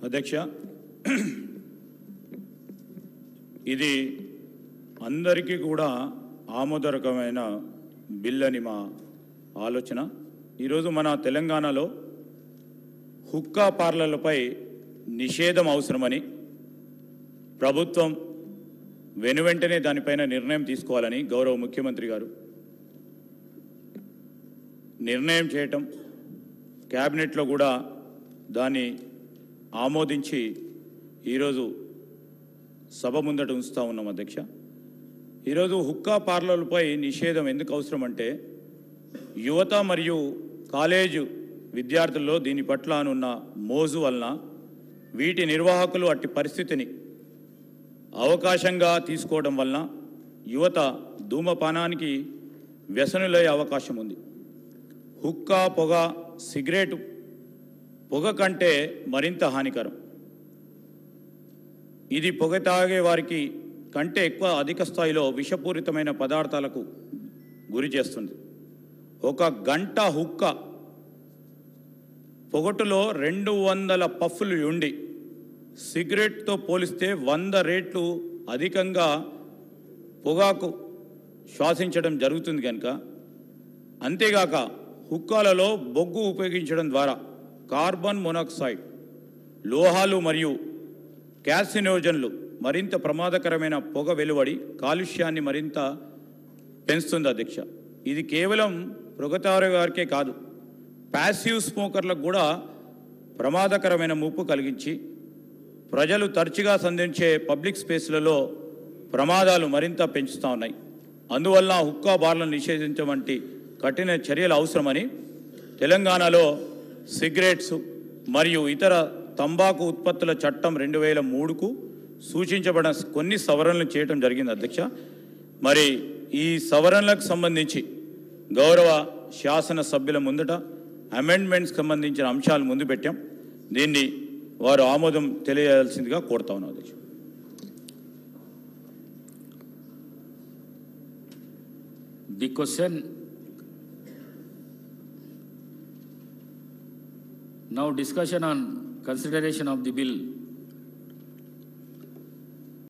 అధ్యక్ష, ఇది అందరికీ కూడా ఆమోదకరమైన బిల్ అని మా ఆలోచన. ఈరోజు మన తెలంగాణలో హుక్కా పార్లర్లపై నిషేధం అవసరమని ప్రభుత్వం వెనువెంటనే దానిపైన నిర్ణయం తీసుకోవాలని గౌరవ ముఖ్యమంత్రి గారు నిర్ణయం చేయటం, క్యాబినెట్లో కూడా దాన్ని ఆమోదించి ఈరోజు సభ ముందట ఉంచుతూ ఉన్నాం. అధ్యక్ష, ఈరోజు హుక్కా పార్లర్లపై నిషేధం ఎందుకు అవసరం అంటే, యువత మరియు కాలేజు విద్యార్థుల్లో దీని పట్ల ఉన్న మోజు వలన వీటి నిర్వాహకులు అట్టి పరిస్థితిని అవకాశంగా తీసుకోవడం వలన యువత ధూమపానానికి వ్యసనులయ్యే అవకాశం ఉంది. హుక్కా పొగ, సిగరెట్ పొగ కంటే మరింత హానికరం. ఇది పొగ తాగే వారికి కంటే ఎక్కువ అధిక స్థాయిలో విషపూరితమైన పదార్థాలకు గురి చేస్తుంది. ఒక గంట హుక్కా పొగటులో 200 పఫ్ఫులు ఉండి సిగరెట్తో పోలిస్తే 100 రెట్లు అధికంగా పొగాకు శ్వాసించడం జరుగుతుంది కనుక, అంతేగాక హుక్కాలలో బొగ్గు ఉపయోగించడం ద్వారా కార్బన్ మోనాక్సైడ్, లోహాలు మరియు క్యాసినోజన్లు మరింత ప్రమాదకరమైన పొగ వెలువడి కాలుష్యాన్ని మరింత పెంచుతుంది. అధ్యక్ష, ఇది కేవలం పొగతారు గారికే కాదు, ప్యాసివ్ స్మోకర్లకు కూడా ప్రమాదకరమైన ముప్పు కలిగించి ప్రజలు తరచుగా సంధించే పబ్లిక్ స్పేస్లలో ప్రమాదాలు మరింత పెంచుతూ ఉన్నాయి. అందువల్ల హుక్కా బార్లను నిషేధించడం వంటి కఠిన చర్యలు అవసరమని తెలంగాణలో సిగరెట్స్ మరియు ఇతర తంబాకు ఉత్పత్తుల చట్టం 2003కు సూచించబడిన కొన్ని సవరణలు చేయడం జరిగింది. అధ్యక్ష, మరి ఈ సవరణలకు సంబంధించి గౌరవ శాసన సభ్యుల ముందట అమెండ్మెంట్స్కి సంబంధించిన అంశాలు ముందు పెట్టాం. దీన్ని వారు ఆమోదం తెలియజేయాల్సిందిగా కోరుతా ఉన్నాం. అధ్యక్ష, The question now, discussion on consideration of the bill